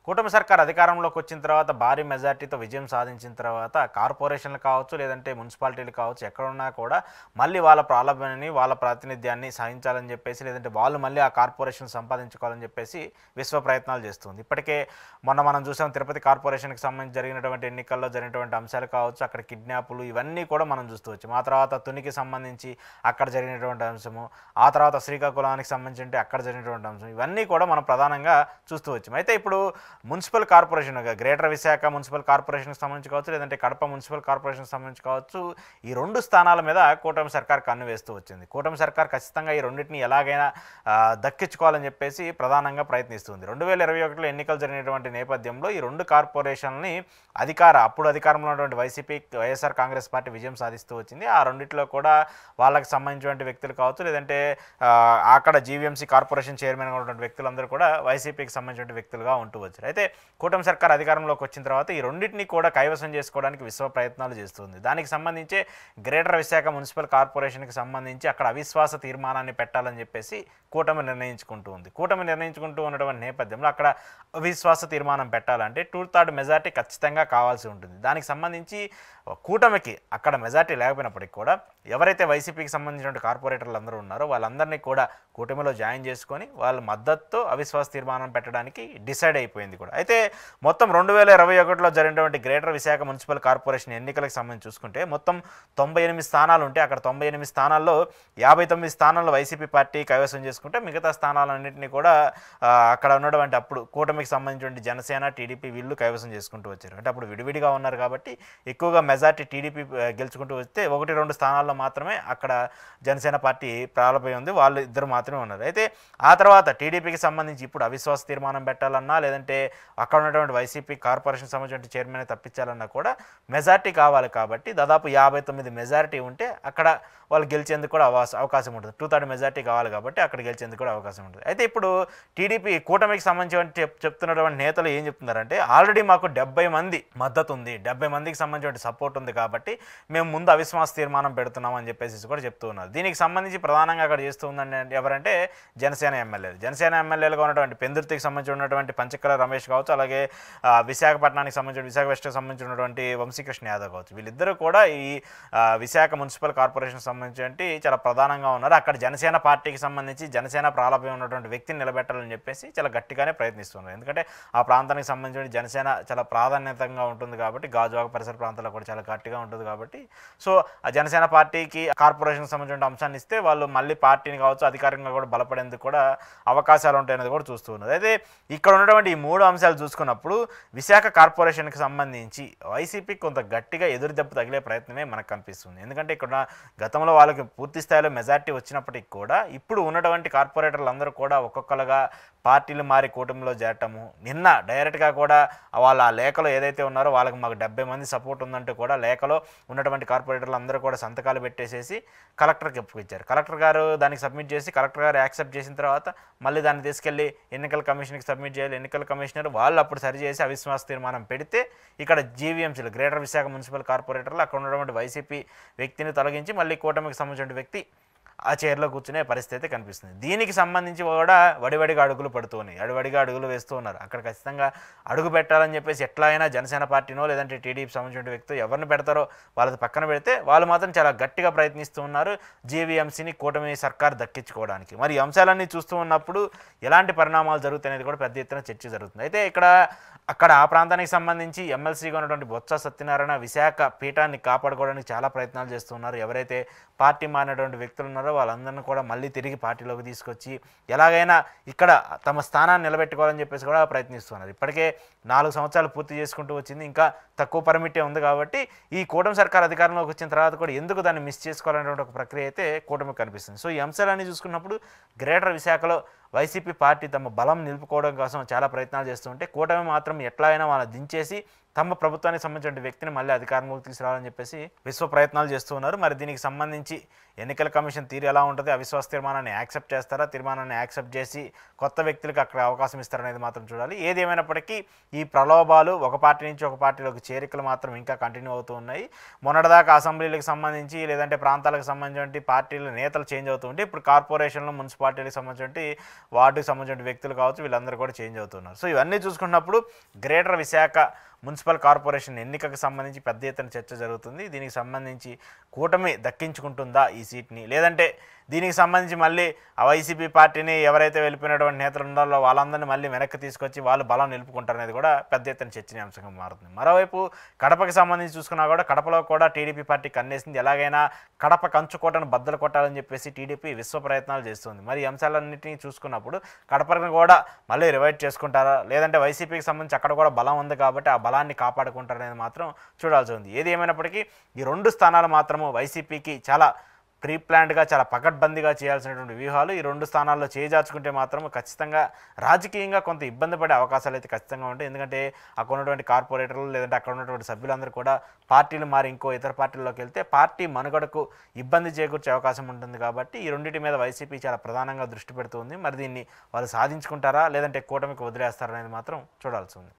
కూటమి సర్కార్ అధికారంలోకి వచ్చిన తర్వాత భారీ మెజార్టీతో విజయం సాధించిన తర్వాత కార్పొరేషన్లు కావచ్చు, లేదంటే మున్సిపాలిటీలు కావచ్చు, ఎక్కడున్నా కూడా మళ్ళీ వాళ్ళ ప్రాబల్యాన్ని, వాళ్ళ ప్రాతినిధ్యాన్ని సాధించాలని చెప్పేసి, లేదంటే వాళ్ళు మళ్ళీ ఆ కార్పొరేషన్ సంపాదించుకోవాలని చెప్పేసి విశ్వ ప్రయత్నాలు చేస్తుంది. ఇప్పటికే మొన్న మనం చూసాం తిరుపతి కార్పొరేషన్కి సంబంధించి జరిగినటువంటి ఎన్నికల్లో జరిగినటువంటి అంశాలు కావచ్చు, అక్కడ కిడ్నాపులు ఇవన్నీ కూడా మనం చూస్తూ వచ్చాం. ఆ తర్వాత తునికి సంబంధించి అక్కడ జరిగినటువంటి అంశము, ఆ తర్వాత శ్రీకాకుళానికి సంబంధించి అక్కడ జరిగినటువంటి అంశం, ఇవన్నీ కూడా మనం ప్రధానంగా చూస్తూ వచ్చాం. అయితే ఇప్పుడు municipal corporation greater Visakha municipal కార్పొరేషన్కి సంబంధించి కావచ్చు, లేదంటే కడప మున్సిపల్ కార్పొరేషన్కి సంబంధించి కావచ్చు, ఈ రెండు స్థానాల మీద కూటమి సర్కార్ కన్ను వేస్తూ వచ్చింది. కూటమి సర్కార్ ఖచ్చితంగా ఈ రెండింటిని ఎలాగైనా దక్కించుకోవాలని చెప్పేసి ప్రధానంగా ప్రయత్నిస్తుంది. 2021లో ఎన్నికలు జరిగినటువంటి నేపథ్యంలో ఈ రెండు కార్పొరేషన్ని అప్పుడు అధికారంలో ఉన్నటువంటి వైఎస్ఆర్ కాంగ్రెస్ పార్టీ విజయం సాధిస్తూ వచ్చింది. ఆ రెండిట్లో కూడా వాళ్ళకి సంబంధించినటువంటి వ్యక్తులు కావచ్చు, లేదంటే అక్కడ జీవీఎంసీ కార్పొరేషన్ చైర్మన్గా ఉన్నటువంటి వ్యక్తులందరూ కూడా వైసీపీకి సంబంధించిన వ్యక్తులుగా ఉంటూ వచ్చారు. అయితే కూటమి సర్కార్ అధికారంలోకి వచ్చిన తర్వాత ఈ రెండింటిని కూడా కైవసం చేసుకోవడానికి విశ్వ ప్రయత్నాలు చేస్తుంది. దానికి సంబంధించి గ్రేటర్ విశాఖ మున్సిపల్ కార్పొరేషన్కి సంబంధించి అక్కడ అవిశ్వాస తీర్మానాన్ని పెట్టాలని చెప్పేసి కూటమి నిర్ణయించుకుంటూ ఉంది. కూటమి నిర్ణయించుకుంటూ ఉన్నటువంటి నేపథ్యంలో అక్కడ అవిశ్వాస తీర్మానం పెట్టాలంటే 2/3 మెజార్టీ ఖచ్చితంగా కావాల్సి ఉంటుంది. దానికి సంబంధించి కూటమికి అక్కడ మెజార్టీ లేకపోయినప్పటికీ కూడా ఎవరైతే వైసీపీకి సంబంధించిన కార్పొరేటర్లు అందరూ ఉన్నారో వాళ్ళందరినీ కూడా కూటమిలో జాయిన్ చేసుకొని వాళ్ళ మద్దతుతో అవిశ్వాస తీర్మానం పెట్టడానికి డిసైడ్ అయిపోయింది కూడా. అయితే మొత్తం 2021లో జరిగినటువంటి గ్రేటర్ విశాఖ మున్సిపల్ కార్పొరేషన్ ఎన్నికలకు సంబంధించి చూసుకుంటే మొత్తం 98 స్థానాలు ఉంటే అక్కడ 98 స్థానాల్లో 59 స్థానాల్లో వైసీపీ పార్టీ కైవసం చేసుకుంటే మిగతా స్థానాలన్నింటినీ కూడా అక్కడ ఉన్నటువంటి అప్పుడు కూటమికి సంబంధించిన జనసేన, టీడీపీ వీళ్ళు కైవసం చేసుకుంటూ వచ్చారు. అంటే అప్పుడు విడివిడిగా ఉన్నారు కాబట్టి ఎక్కువగా మెజార్టీ టీడీపీ గెలుచుకుంటూ వస్తే 1-2 స్థానాల్లో మాత్రమే అక్కడ జనసేన పార్టీ ప్రారంభమై ఉంది. వాళ్ళు ఇద్దరు మాత్రమే ఉన్నారు. అయితే ఆ తర్వాత టీడీపీకి సంబంధించి ఇప్పుడు అవిశ్వాస తీర్మానం పెట్టాలన్నా, లేదంటే అక్కడ ఉన్నటువంటి వైసీపీ కార్పొరేషన్ సంబంధించిన చైర్మన్ తప్పించాలన్నా కూడా మెజార్టీ కావాలి. కాబట్టి దాదాపు 59 మెజార్టీ ఉంటే అక్కడ వాళ్ళు గెలిచేందుకు కూడా అవకాశం ఉంటుంది. 2/3 మెజార్టీ కావాలి కాబట్టి అక్కడ గెలిచేందుకు కూడా అవకాశం ఉంటుంది. అయితే ఇప్పుడు టీడీపీ కూటమికి సంబంధించి చెప్తున్నటువంటి నేతలు ఏం చెప్తున్నారంటే ఆల్రెడీ మాకు 70 మంది మద్దతు ఉంది, 70 మందికి సంబంధించిన సపోర్ట్ ఉంది కాబట్టి మేము ముందు అవిశ్వాస తీర్మానం పెడుతున్నాం అని చెప్పేసి కూడా చెప్తూ ఉన్నారు. దీనికి సంబంధించి ప్రధానంగా అక్కడ చేస్తూ ఉందండి ఎవరంటే జనసేన ఎమ్మెల్యేలుగా ఉన్నటువంటి పెందుర్తికి సంబంధించి ఉన్నటువంటి పంచకల రమేష్ కావచ్చు, అలాగే విశాఖపట్నానికి సంబంధించిన విశాఖ వెస్ట్కి సంబంధించినటువంటి వంశీకృష్ణ యాదవ్ కావచ్చు, వీళ్ళిద్దరూ కూడా ఈ విశాఖ మున్సిపల్ కార్పొరేషన్ సంబంధించి చాలా ప్రధానంగా ఉన్నారు. అక్కడ జనసేన పార్టీకి సంబంధించి జనసేన ప్రారంభం ఉన్నటువంటి వ్యక్తిని నిలబెట్టాలని చెప్పేసి చాలా గట్టిగానే ప్రయత్నిస్తున్నారు. ఎందుకంటే ఆ ప్రాంతానికి సంబంధించిన జనసేన చాలా ప్రాధాన్యతంగా ఉంటుంది కాబట్టి, గాజువాక పరిసర ప్రాంతాల్లో కూడా చాలా గట్టిగా ఉంటుంది కాబట్టి, సో ఆ జనసేన పార్టీకి కార్పొరేషన్కి సంబంధించిన అంశాన్ని ఇస్తే వాళ్ళు మళ్ళీ పార్టీని కావచ్చు అధికారికంగా కూడా బలపడేందుకు కూడా అవకాశాలు ఉంటాయనేది కూడా చూస్తూ ఉన్నారు. అయితే ఇక్కడ ఉన్నటువంటి ఈ 3 అంశాలు చూసుకున్నప్పుడు విశాఖ కార్పొరేషన్కి సంబంధించి వైసీపీకి కొంత గట్టిగా ఎదురుదెబ్బ తగిలే ప్రయత్నమే మనకు కనిపిస్తుంది. ఎందుకంటే ఇక్కడ గతంలో వాళ్ళకి పూర్తి స్థాయిలో మెజార్టీ వచ్చినప్పటికి కూడా ఇప్పుడు ఉన్నటువంటి కార్పొరేటర్లు అందరూ కూడా ఒక్కొక్కరుగా పార్టీలు మారి కూటమిలో చేరటము, నిన్న డైరెక్ట్గా కూడా వాళ్ళ ఆ లేఖలో ఏదైతే ఉన్నారో వాళ్ళకి మాకు 70 మంది సపోర్ట్ ఉందంటూ కూడా లేఖలో ఉన్నటువంటి కార్పొరేటర్లు అందరూ కూడా సంతకాలు పెట్టేసేసి కలెక్టర్కి ఒప్పుకొచ్చారు. కలెక్టర్ గారు దానికి సబ్మిట్ చేసి కలెక్టర్ గారు యాక్సెప్ట్ చేసిన తర్వాత మళ్ళీ దాన్ని తీసుకెళ్లి ఎన్నికల కమిషన్కి సబ్మిట్ చేయాలి. ఎన్నికల కమిషనర్ వాళ్ళు అప్పుడు సరిచేసి అవిశ్వాస తీర్మానం పెడితే ఇక్కడ జీవీఎంసీలు గ్రేటర్ విశాఖ మున్సిపల్ కార్పొరేటర్లు అక్కడ ఉన్నటువంటి వైసీపీ వ్యక్తిని తొలగించి మళ్ళీ కూటమికి సంబంధించిన వ్యక్తి ఆ చైర్లో కూర్చునే పరిస్థితి కనిపిస్తుంది. దీనికి సంబంధించి కూడా వడివడిగా అడుగులు పడుతున్నాయి, అడుగులు వేస్తూ ఉన్నారు. అక్కడ ఖచ్చితంగా అడుగు పెట్టాలని చెప్పేసి ఎట్లా అయినా జనసేన పార్టీనో లేదంటే టీడీపీ సంబంధించిన వ్యక్తి ఎవరిని పెడతారో వాళ్ళది పక్కన పెడితే వాళ్ళు మాత్రం చాలా గట్టిగా ప్రయత్నిస్తూ ఉన్నారు జీవీఎంసీని కూటమి సర్కార్ దక్కించుకోవడానికి. మరి ఈ అంశాలన్నీ చూస్తూ ఉన్నప్పుడు ఎలాంటి పరిణామాలు జరుగుతాయనేది కూడా పెద్ద ఎత్తున చర్చ జరుగుతుంది. అయితే అక్కడ ఆ ప్రాంతానికి సంబంధించి ఎమ్మెల్సీగా ఉన్నటువంటి బొత్స సత్యనారాయణ విశాఖ పీఠాన్ని కాపాడుకోవడానికి చాలా ప్రయత్నాలు చేస్తున్నారు. ఎవరైతే పార్టీ మారినటువంటి వ్యక్తులు ఉన్నారో వాళ్ళందరినీ కూడా మళ్ళీ తిరిగి పార్టీలోకి తీసుకొచ్చి ఎలాగైనా ఇక్కడ తమ స్థానాన్ని నిలబెట్టుకోవాలని చెప్పేసి కూడా ప్రయత్నిస్తున్నారు. ఇప్పటికే 4 సంవత్సరాలు పూర్తి చేసుకుంటూ వచ్చింది, ఇంకా తక్కువ పరిమితే ఉంది కాబట్టి ఈ కూటమి సర్కార్ అధికారంలోకి వచ్చిన తర్వాత కూడా ఎందుకు దాన్ని మిస్ చేసుకోవాలనేటువంటి ఒక ప్రక్రియ అయితే కూటమికి కనిపిస్తుంది. సో ఈ అంశాలన్నీ చూసుకున్నప్పుడు గ్రేటర్ విశాఖలో వైసీపీ పార్టీ తమ బలం నిలుపుకోవడం కోసం చాలా ప్రయత్నాలు చేస్తుంటే కూటమి మాత్రం ఎట్లా అయినా వాళ్ళని దించేసి తమ ప్రభుత్వానికి సంబంధించిన వ్యక్తిని మళ్ళీ అధికారంలోకి తీసుకురావాలని చెప్పేసి విశ్వ ప్రయత్నాలు చేస్తూ ఉన్నారు. మరి దీనికి సంబంధించి ఎన్నికల కమిషన్ తీరు ఎలా ఉంటుంది, అవిశ్వాస తీర్మానాన్ని యాక్సెప్ట్ చేస్తారా, తీర్మానాన్ని యాక్సెప్ట్ చేసి కొత్త వ్యక్తులకు అక్కడ అవకాశం ఇస్తారనేది మాత్రం చూడాలి. ఏది ఏమైనప్పటికీ ఈ ప్రలోభాలు ఒక పార్టీ నుంచి ఒక పార్టీలోకి చేరికలు మాత్రం ఇంకా కంటిన్యూ అవుతూ ఉన్నాయి. మొన్నటిదాకా అసెంబ్లీలకు సంబంధించి లేదంటే ప్రాంతాలకు సంబంధించి పార్టీల నేతలు చేంజ్ అవుతూ ఉంటే ఇప్పుడు కార్పొరేషన్లు మున్సిపాలిటీలకు సంబంధించి వార్డుకి సంబంధించిన వ్యక్తులు కావచ్చు, వీళ్ళందరూ కూడా చేంజ్ అవుతున్నారు. సో ఇవన్నీ చూసుకున్నప్పుడు గ్రేటర్ విశాఖ మున్సిపల్ కార్పొరేషన్ ఎన్నికకు సంబంధించి పెద్ద ఎత్తున చర్చ జరుగుతుంది. దీనికి సంబంధించి కూటమి దక్కించుకుంటుందా ఈ సీట్ని, లేదంటే దీనికి సంబంధించి మళ్ళీ ఆ వైసీపీ పార్టీని ఎవరైతే వెళ్ళిపోయినటువంటి నేతలు ఉన్నారో వాళ్ళందరినీ మళ్ళీ వెనక్కి తీసుకొచ్చి వాళ్ళు బలం నిలుపుకుంటారనేది కూడా పెద్ద ఎత్తున చర్చనీయాంశంగా మారుతుంది. మరోవైపు కడపకి సంబంధించి చూసుకున్నా కూడా కడపలో కూడా టీడీపీ పార్టీ కన్నేసింది. ఎలాగైనా కడప కంచుకోటను బద్దలు కొట్టాలని చెప్పేసి టీడీపీ విశ్వ ప్రయత్నాలు చేస్తుంది. మరి ఈ అంశాలన్నింటినీ చూసుకున్నప్పుడు కడపను కూడా మళ్ళీ రివైడ్ చేసుకుంటారా, లేదంటే వైసీపీకి సంబంధించి అక్కడ కూడా బలం ఉంది కాబట్టి ఆ బలాన్ని కాపాడుకుంటారనేది మాత్రం చూడాల్సి ఉంది. ఏది ఏమైనప్పటికీ ఈ 2 స్థానాలు మాత్రము వైసీపీకి చాలా ప్రీ ప్లాన్డ్గా, చాలా పకడ్బందీగా చేయాల్సినటువంటి వ్యూహాలు. ఈ 2 స్థానాల్లో చేజార్చుకుంటే మాత్రం ఖచ్చితంగా రాజకీయంగా కొంత ఇబ్బంది పడే అవకాశాలు అయితే ఖచ్చితంగా ఉంటాయి. ఎందుకంటే అక్కడ ఉన్నటువంటి కార్పొరేటర్లు లేదంటే అక్కడ ఉన్నటువంటి సభ్యులందరూ కూడా పార్టీలు మారి ఇంకో ఇతర పార్టీల్లోకి వెళ్తే పార్టీ మనుగడకు ఇబ్బంది చేకూర్చే అవకాశం ఉంటుంది. కాబట్టి ఈ రెండింటి మీద వైసీపీ చాలా ప్రధానంగా దృష్టి పెడుతుంది. మరి దీన్ని వాళ్ళు సాధించుకుంటారా లేదంటే కూటమికి వదిలేస్తారా అనేది మాత్రం చూడాల్సి ఉంది.